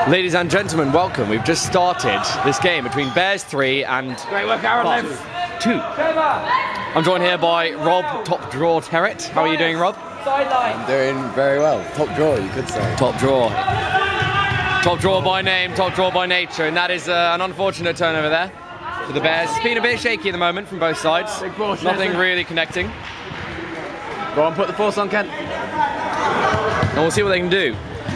Ladies and gentlemen, welcome. We've just started this game between Bears 3 and BUF 2. I'm joined here by Rob, top draw Terret. How are you doing, Rob? I'm doing very well. Top draw, you could say. Top draw. Top draw by name, top draw by nature, and that is an unfortunate turnover there for the Bears. It's been a bit shaky at the moment from both sides. Nothing really connecting. Go on, put the force on, Ken. And we'll see what they can do.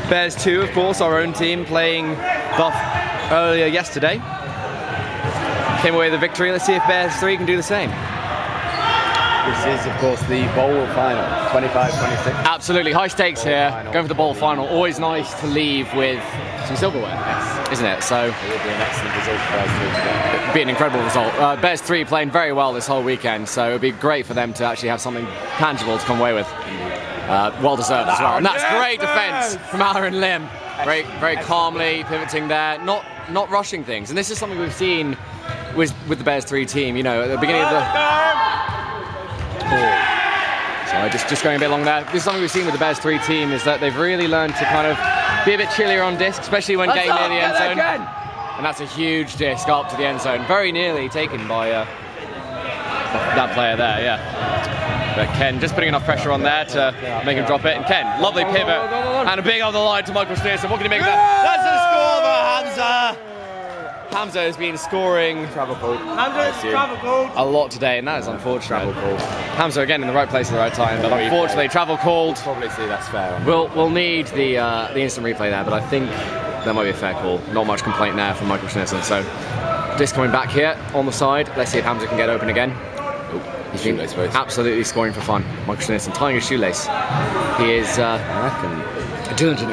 Bears 2, of course, our own team, playing BUF earlier yesterday. Came away with a victory. Let's see if Bears 3 can do the same. This is, of course, the bowl final, 25-26. Absolutely, high stakes here. Going for the bowl final. Always nice to leave with some silverware, Yes. isn't it? So It would be an excellent result for Bears 3 today. it'd be an incredible result. Bears 3 playing very well this whole weekend, so it'd be great for them to actually have something tangible to come away with. Well deserved as well. And that's great defence from Aaron Lim. Very calmly pivoting there, not rushing things. And this is something we've seen with the Bears 3 team. You know, at the beginning of the. Sorry, just going a bit long there. This is something we've seen with the Bears 3 team, is that they've really learned to kind of be a bit chillier on disc, especially when getting near the end zone. And that's a huge disc up to the end zone, very nearly taken by that player there, yeah. But Ken just putting enough pressure on there to make him drop it. And Ken, lovely pivot and a big on the line to Michael Schneerson. What can he make of that? That's a score for Hamza. Hamza has been scoring Travel call. a lot today, and that is unfortunate. Hamza again in the right place at the right time, but unfortunately travel called. Probably see that's fair. We'll need the instant replay there, but I think that might be a fair call. Not much complaint there from Michael Schneerson. So disc coming back here on the side. Let's see if Hamza can get open again. He's been absolutely scoring for fun. Michael Schneerson tying his shoelace. He is, I reckon.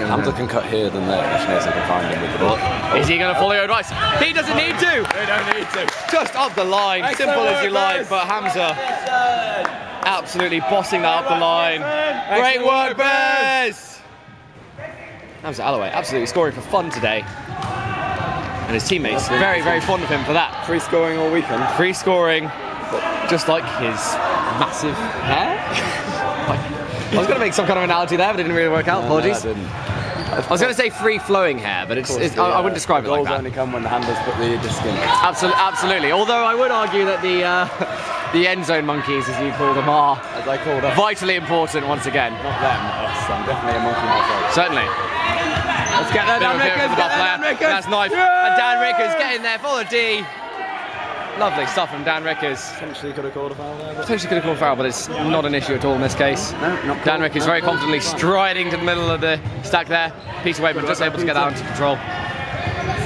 Hamza can cut here than there. Schneerson can find him with the ball. Is he going to follow your advice? He doesn't need to. They don't need to. Just up the line, Excellent simple as you work, like. But Hamza absolutely bossing that up the line. Great work, Bears! Hamza Alloway absolutely scoring for fun today. And his teammates very fond of him for that. Free scoring all weekend. Free scoring, just like his massive hair. I was going to make some kind of analogy there, but it didn't really work out. Apologies. No, I didn't. I was going to say free-flowing hair, but I wouldn't describe it like that. Goals only come when the handlers put the disc in. Absolutely. Although I would argue that the end zone monkeys, as you call them, are As I called us. vitally important once again. Not them, us. I'm definitely a monkey myself. Certainly. Let's get that, Dan Rickers. Get that, Dan Rickers. That's nice. And Dan Rickers getting there for the D. Lovely stuff from Dan Rickers. Potentially could have called a foul there. Potentially could have called a foul, but it's not an issue at all in this case. No, not Dan Rickers very confidently striding to the middle of the stack there. Peter Waitman just able to get out into control.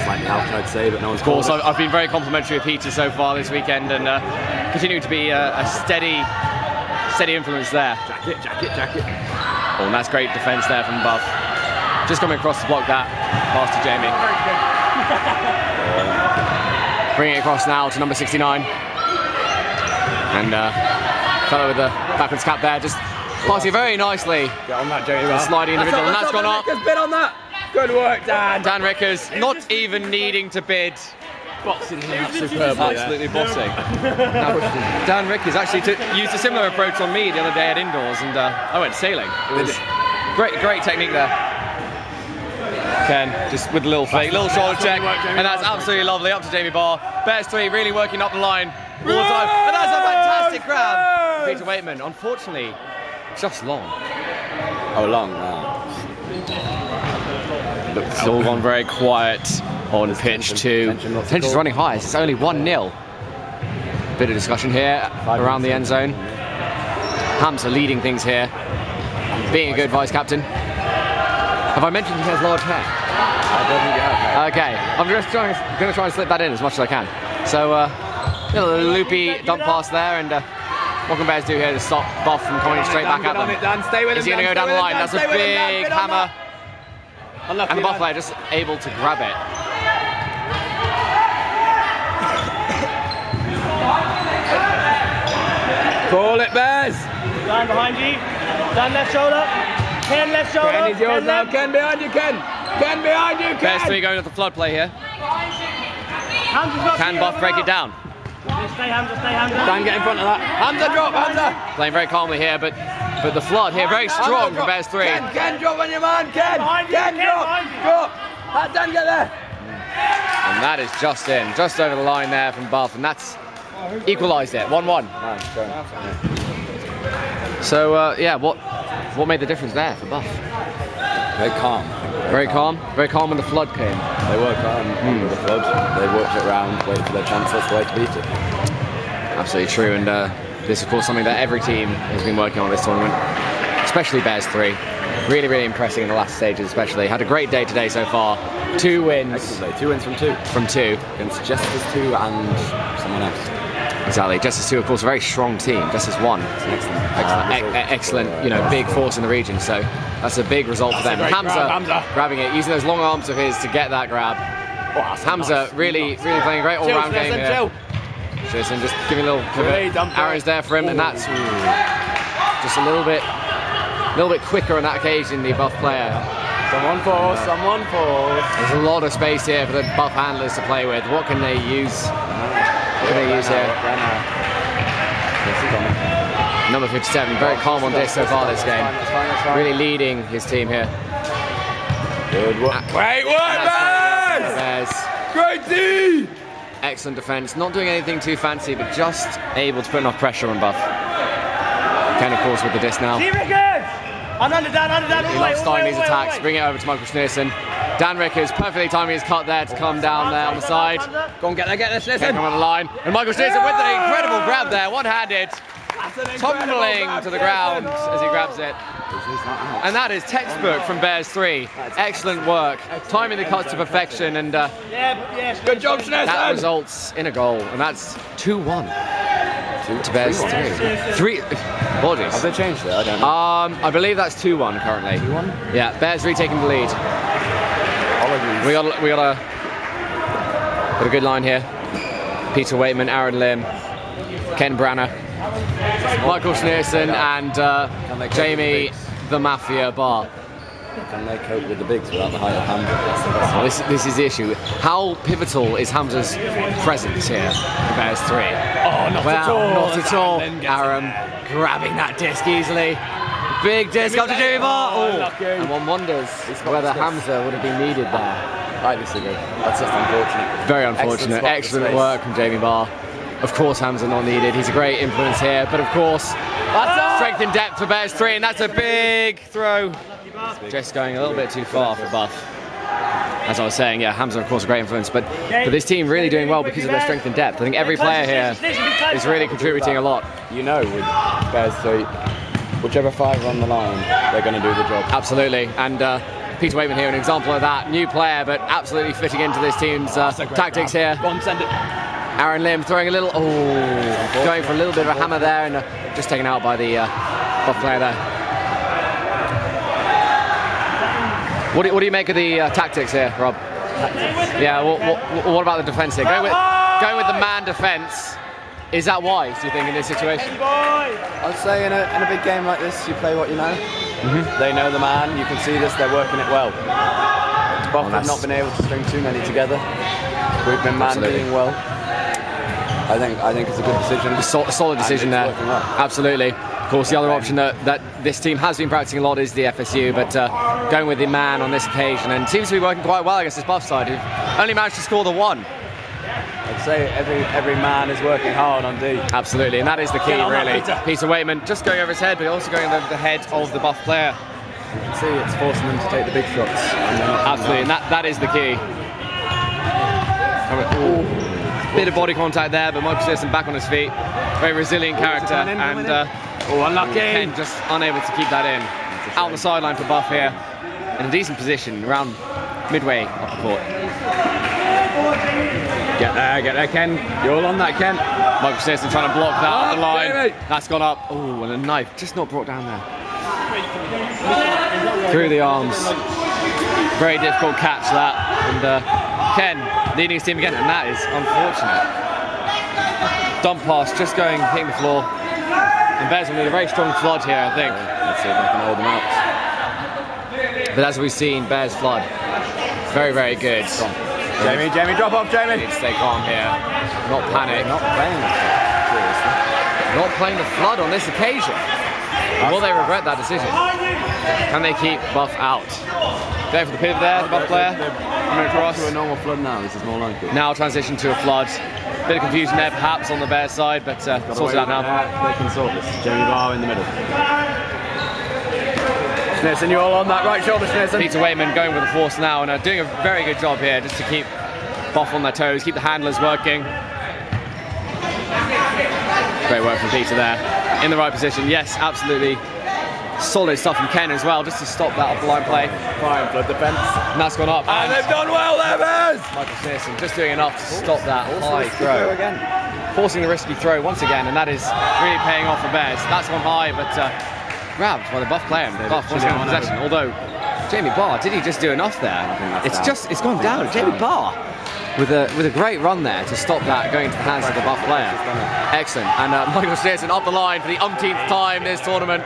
Slightly out, I'd say, but no one's Of course, I've been very complimentary with Peter so far this weekend, and continuing to be a steady influence there. Jacket. Oh, and that's great defence there from BUF. Just coming across to block that pass to Jamie. Bringing it across now to number 69. And fellow with the backwards cap there, just passing very nicely. Get on that, Jamie. Sliding individual, and that's gone up. Bid on that. Good work, Dan. Dan Rickers not even needing to bid. Boxing him superbly. Absolutely bossing. Now, Dan Rickers actually used a similar approach on me the other day at indoors, and I went sailing. It was great technique there. Ken, just with a little fake, little shoulder check, and that's absolutely lovely, up to Jamie Barr. Bears 3 really working up the line all the time, and that's a fantastic grab. Peter Waitman, unfortunately, just long. Oh, long. Wow. It's all gone very quiet on pitch 2. Tension's running high, it's only 1-0. Bit of discussion here around the end zone. Hamza leading things here, being a good vice-captain. Have I mentioned he has large hair? I don't think you have. Okay, I'm just going to try and slip that in as much as I can. So, little loopy dump pass there, and what can Bears do here to stop BUF from coming straight back at them? Is he going to go down the line? That's a big hammer. And the BUF player just able to grab it. Call it, Bears. Dan behind you. Dan left shoulder. Ken left shoulder. Ken is yours now. Ken behind you, Ken. Ken behind you, Ken. Bears 3 going to the flood play here. Can BUF break it down? Stay Hamza, stay Hamza. Dan, get in front of that. Hamza, drop, Hamza. Playing very calmly here, but the flood here very strong from Bears 3. Ken, drop on your man, Ken. Ken, drop. Dan, get there! And that is just in, just over the line there from BUF, and that's equalised it, 1-1. So, yeah, what made the difference there for BUF? Very calm. Very calm when the flood came. They worked under the flood. They worked it round, waited for their chance. That's the way to beat it. Absolutely true, and this is of course something that every team has been working on this tournament, especially Bears 3. Really, really impressing in the last stages especially. Had a great day today so far. 2 wins. Excellent day. 2 wins from 2. From 2. Against Jester's 2 and someone else. Exactly. Jester's 2, of course, a very strong team. Jester's 1. It's an Excellent, you know, big force in the region. So that's a big result for them. Hamza grabbing it, using those long arms of his to get that grab. Hamza really playing a great all-round game here. Shearson just giving a little arrows there for him, and that's just a little bit quicker on that occasion, the BUF player. Someone falls. There's a lot of space here for the BUF handlers to play with. What can they use? Here? Number 57, very calm on this so far this game. Really leading his team here. Good work. Great work, Bears! Great D! Excellent defence, not doing anything too fancy, but just able to put enough pressure on BUF. Ken, of course, with the disc now. He loves starting these attacks, bring it over to Michael Schneerson. Dan Rickers perfectly timing his cut there to come down there on the side. Go on, get there, Schneerson. Come on the line. And Michael Schneerson with an incredible grab there, one-handed. Tumbling to the ground as he grabs it. And that is textbook from Bears 3. Excellent work. Timing the cuts to perfection, and good job, Schneerson. that results in a goal. And that's 2-1 to Bears 3. Apologies. Have they changed it? I don't know. I believe that's 2-1 currently. 2-1? Yeah, Bears retaking the lead. Apologies. We got a good line here. Peter Waitman, Aaron Lim, Ken Branner, Michael Schneerson, and Jamie the Mafia Barr. Can they cope with the bigs without the height of Hamza? This is the issue. How pivotal is Hamza's presence here for Bears 3? Oh, not at all. Not at all. Aaron grabbing that disc easily. Big disc up to Jamie Barr. Oh, and one wonders whether Hamza would have been needed there. I disagree. That's just unfortunate. Very unfortunate. Excellent work from Jamie Barr. Of course, Hamza not needed. He's a great influence here, but of course, strength in depth for Bears 3, and that's a big throw. Just going a little bit too far for BUF. As I was saying, yeah, Hamza, of course, a great influence, but this team really doing well because of their strength in depth. I think every player here is really contributing a lot. You know, with Bears 3, whichever 5 are on the line, they're going to do the job. Absolutely, and Peter Waitman here, an example of that. New player, but absolutely fitting into this team's tactics here. Go on, send it. Aaron Lim throwing a little, going for a little bit of a hammer there, and just taken out by the BUF player there. What do you make of the tactics here, Rob? Yeah, what about the defence here? Going with the man defence, is that wise, do you think, in this situation? I'd say in a big game like this, you play what you know. They know the man, you can see this, they're working it well. BUF have not been able to string too many together. We've been man-beating well. I think it's a good decision. A solid decision there. Well. Absolutely. Of course, the other option that this team has been practicing a lot is the FSU, but going with the man on this occasion, and seems to be working quite well against this BUF side, who've only managed to score the 1. I'd say every man is working hard on D. Absolutely, and that is the key, really. Peter Waitman just going over his head, but also going over the head of the BUF player. You can see it's forcing them to take the big shots. Absolutely, and that is the key. Bit of body contact there, but Michael Schneerson back on his feet. Very resilient character, and unlucky. Ken just unable to keep that in. Out on the sideline for BUF here, in a decent position, around midway up the court. Get there, Ken. You're all on that, Ken. Michael Schneerson trying to block that on the line. That's gone up. Oh, and a knife just not brought down there. Through the arms. Very difficult catch that, and Ken leading his team again, and that is unfortunate. Dump pass, just hitting the floor. And Bears will need a very strong flood here, I think. Let's see if they can hold them out. But as we've seen, Bears flood. Very, very good. Jamie, drop off, Jamie. Need to stay calm here. Not panic. Not playing the flood, seriously. Not playing the flood on this occasion. Will they regret that decision? Can they keep BUF out? There for the pivot there, the BUF player. Coming across. To a normal flood now, this is more like it. Now transition to a flood. Bit of confusion there perhaps on the Bears side, but sorted out now. They can sort this. Jamie Barr in the middle. Schneerson, you're all on that right shoulder, Schneerson. Peter Waitman going with the force now and doing a very good job here just to keep BUF on their toes, keep the handlers working. Great work from Peter there. In the right position, yes, absolutely. Solid stuff from Ken as well, just to stop that off-the-line play. Fine flood defence. And that's gone up. And they've done well there, Bears! Michael Schneerson just doing enough to stop that high throw. Again. Forcing the risky throw once again, and that is really paying off for Bears. That's gone high, but grabbed by the BUF player. BUF once again in possession. Although, Jamie Barr, did he just do enough there? It's gone down. Jamie Barr with a great run there to stop that going into the hands of the BUF player. Excellent. And Michael Schneerson up the line for the umpteenth time this tournament.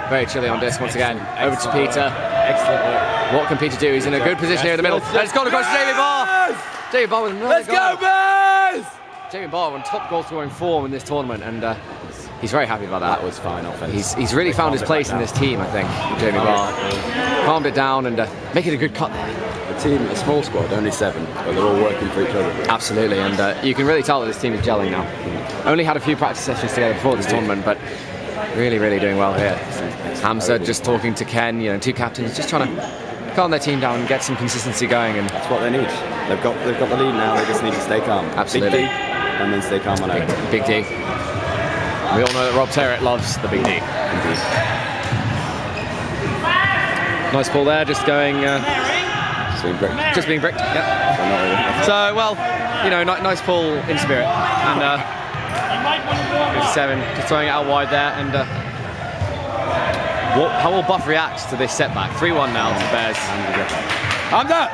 Very chilly on disc once again. Over to Peter. Excellent work. What can Peter do? He's in a good position here in the middle. And it's gone across to Jamie Barr. Jamie Barr with another goal. Let's go, Bears! Jamie Barr on top goal scoring form in this tournament, and he's very happy about that. That was fine offense. He's really found his place in this team, I think. Jamie Barr calmed it down and making a good cut there. A team, a small squad, only 7, but they're all working for each other. Absolutely, and you can really tell that this team is gelling now. Only had a few practice sessions together before this tournament, but really doing well here. Hamza just talking to Ken, two captains, just trying to calm their team down and get some consistency going, and that's what they need. They've got the lead now. They just need to stay calm. Absolutely. Big D, and then stay calm on out. Big D. We all know that Rob Terrett loves the Big D. Indeed. Nice ball there, just going. Just being bricked. Just being bricked. Yeah. So well, nice pull in spirit, and 57, just throwing it out wide there, and. How will BUF react to this setback? 3-1 now to Bears. Hamza!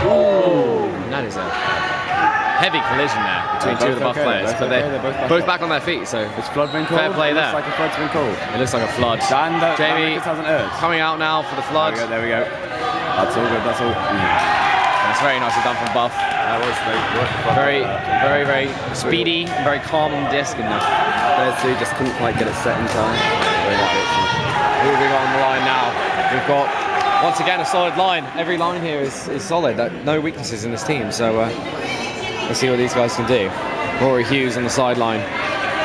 Ooh, that is a heavy collision there between two of the BUF players, but they're both back on their feet, so it's flood been called. Fair play there. It looks like a flood's been called. It looks like a flood. And Jamie hasn't urged. coming out now for the flood. There we go. That's all good, that's all. That's very nicely done from BUF. That was very speedy, and very calm on the disc, and Bears 2 just couldn't quite get it set in time. Very unfortunate. Moving on the line now. We've got, once again, a solid line. Every line here is solid. No weaknesses in this team. So let's see what these guys can do. Rory Hughes on the sideline,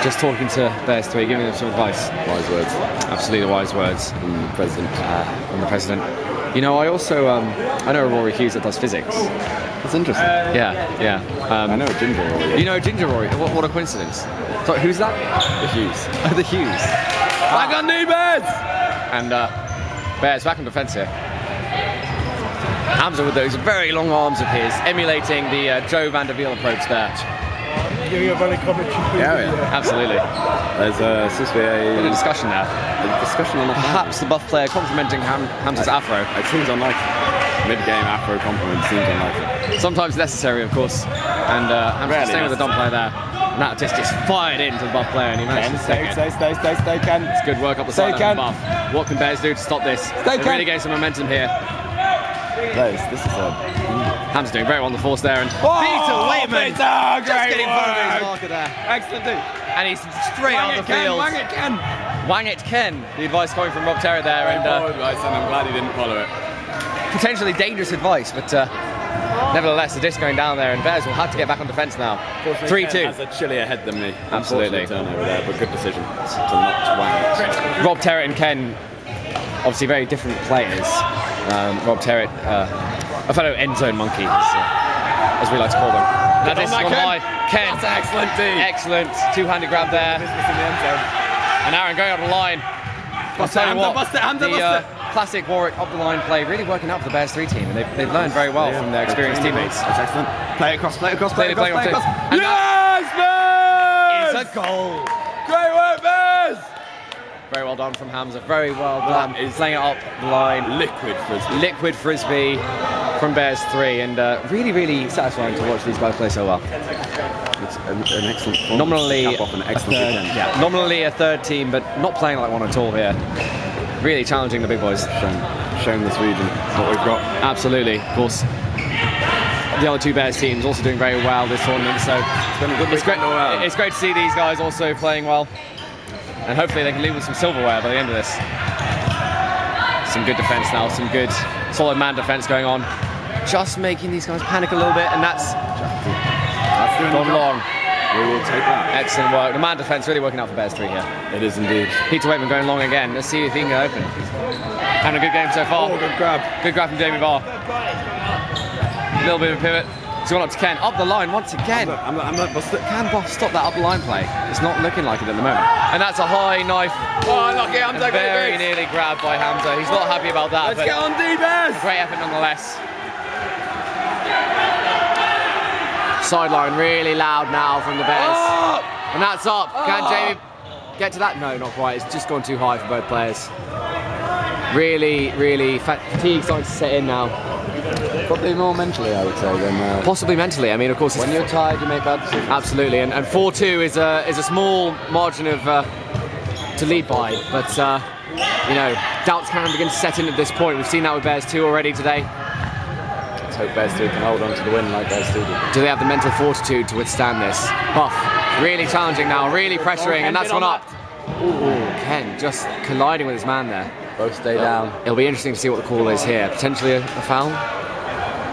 just talking to Bears 3, giving them some advice. Wise words. Absolutely wise words. From the president. I also, I know Rory Hughes that does physics. That's interesting. Yeah. I know Ginger Rory. You know Ginger Rory? What a coincidence. Sorry, who's that? The Hughes. Oh, the Hughes. Back on knee, Bears! And Bears back in defence here. Hamza with those very long arms of his, emulating the Joe van der Wiel approach there. Giving a very commentary. Yeah. Absolutely. There's seems to be a discussion now. A discussion on the perhaps the BUF player complimenting Hamza's afro. It seems unlikely. Mid-game afro compliment seems unlikely. Sometimes necessary, of course. And Hamza staying with the dump player there. And that just gets fired into the BUF player, and he managed to stick it. Stay, Ken. It's good work up the side of the BUF. What can Bears do to stop this? They're really getting some momentum here. This is a... Hamza doing very well on the force there, and Peter Waitman just getting his marker there. Excellent, dude. And he's straight on the field. Wang it, Ken. Wang it, Ken. The advice coming from Rob Terrett there, and advice, and I'm glad he didn't follow it. Potentially dangerous advice, but nevertheless, the disc going down there, and Bears will have to get back on defence now. 3-2. Has a chilly ahead than me. Absolutely. Turnover there, but good decision to not wang it. Rob Terrett and Ken, obviously very different players. Rob Terrett, a fellow end zone monkey, as we like to call them. That disc gone high. Ken. That's excellent, dude. Excellent. Two-handed grab there. And Aaron going up the line. I'll tell you what, the classic Warwick up the line play really working out for the Bears 3 team, and they've learned very well from their experienced teammates. That's excellent. Play across. Yes, Bears! It's a goal. Great work, Bears! Very well done from Hamza. Very well done. He's laying it up the line. Liquid Frisbee from Bears 3, and really satisfying to watch these guys play so well. It's an excellent performance. Nominally a third team, but not playing like one at all here. Really challenging the big boys. Showing this region what we've got. Absolutely, of course. The other two Bears teams also doing very well this tournament, so it's been a good week. It's great to see these guys also playing well. And hopefully they can leave with some silverware by the end of this. Some good defence now, some good solid man defence going on. Just making these guys panic a little bit, and that's gone long. We will take that. Excellent work. The man defence really working out for Bears 3 here. It is indeed. Peter Waitman going long again. Let's see if he can get open. Having a good game so far. Oh, good grab. Good grab from Jamie Barr. A little bit of a pivot. He's gone up to Ken. Up the line once again. I'm not busted. Can Buff stop that up the line play? It's not looking like it at the moment. And that's a high knife. Oh, lucky Hamza. Very nearly grabbed by Hamza. He's not happy about that. Let's get on D, Bears. Great effort nonetheless. Sideline really loud now from the Bears. Oh! And that's up. Can Jamie get to that? No, not quite. It's just gone too high for both players. Really fatigue starting to set in now. Probably more mentally, I would say, than... Possibly mentally. I mean, of course, when you're tired, you make bad decisions. Absolutely, and 4-2 is a small margin of to lead by, but you know, doubts can begin to set in at this point. We've seen that with Bears 2 already today. Let's hope Bears 2 can hold on to the win like Bears 2 did. Do they have the mental fortitude to withstand this? Buff, really challenging now, really pressuring, and that's one up. Ooh, Ken just colliding with his man there. Both stay down. It'll be interesting to see what the call is here. Potentially a foul?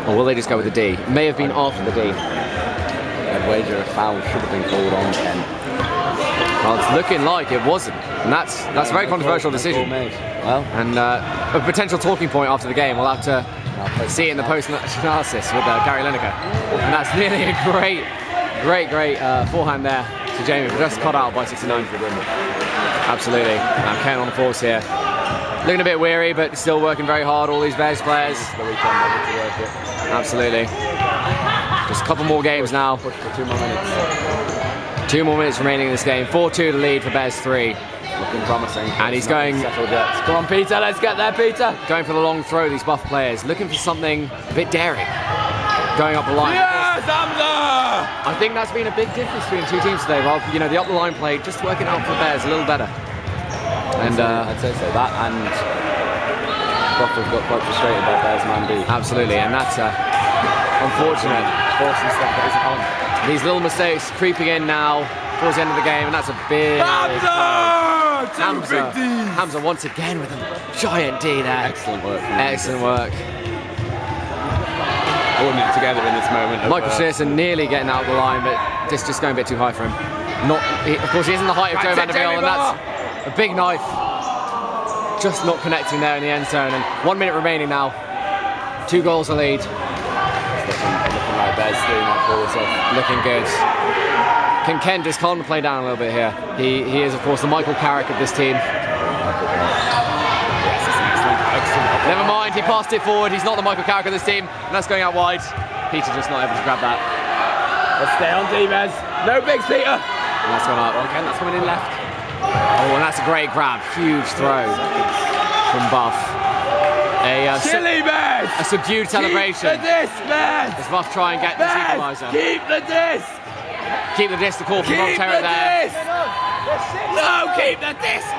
Or will they just go with the D? It may have been after the D. I'd wager a foul should have been called on Ken. Well, it's looking like it wasn't. And that's a very controversial decision. Well, And a potential talking point after the game. We'll have to see it in the post-analysis with Gary Lineker. And that's nearly a great forehand there to Jamie, but just cut out by 69. Absolutely. Now Ken on the force here. Looking a bit weary, but still working very hard, all these Bears players. Absolutely. Just a couple more games now. push for 2 more minutes. 2 more minutes remaining in this game. 4-2 to lead for Bears 3. Looking promising. And he's going... Come on, Peter, let's get there, Peter. Going for the long throw, these Buff players. Looking for something a bit daring. Going up the line. Yes, Hamza! I think that's been a big difference between two teams today. Well, you know, the up the line play just working out for the Bears a little better. And I'd say so. That and Buff have got quite frustrated by Bears man B. absolutely, and that's unfortunate. Forcing stuff that isn't on. These little mistakes creeping in now towards the end of the game, and that's a big Hamza once again with a giant D there. Excellent work. Excellent work. Holding it together in this moment. Michael Shearson nearly getting out of the line, but this just going a bit too high for him. Of course, he isn't the height of Joe Vanderbilt, and that's a big knife. Just not connecting there in the end zone, and 1 minute remaining now. 2 goals to lead. Looking like Bears 3 might pull this off. Looking good. Can Ken just calm the play down a little bit here? He is, of course, the Michael Carrick of this team. Never mind, he passed it forward. He's not the Michael Carrick of this team, and that's going out wide. Peter just not able to grab that. Let's stay on D, Bears. No bigs, Peter. And that's gone up. Ken, that's coming in left. Oh, and that's a great grab. Huge throw from Buff. Chilly, Bears. A subdued celebration. Keep the disc, Bears. As Buff try and get the equaliser. Keep the disc. Keep the disc, the call from Rob Terrett there. No, keep the disc.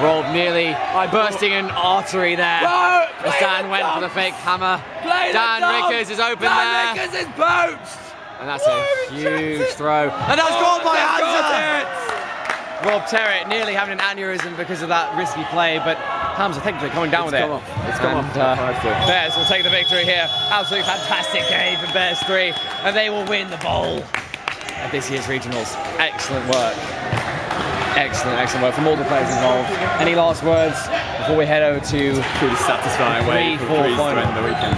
Rob nearly bursting an artery there. As Dan went for the fake hammer. Dan Rickers is open there. Dan Rickers is poached. And that's a huge throw. And that's gone by Hamza. Rob Terrett nearly having an aneurysm because of that risky play, but Hamza technically coming down with it. It's come off. Bears will take the victory here. Absolutely fantastic game for Bears 3, and they will win the bowl at this year's regionals. Excellent work. Excellent work from all the players involved. Any last words before we head over to Pretty satisfying way for Breeze to end the weekend.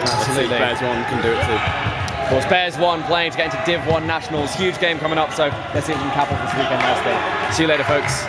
Absolutely. Bears 1 can do it too. Of course, Bears 1 playing to get into Div 1 Nationals. Huge game coming up, so let's see if we can cap off this weekend nicely. See you later, folks.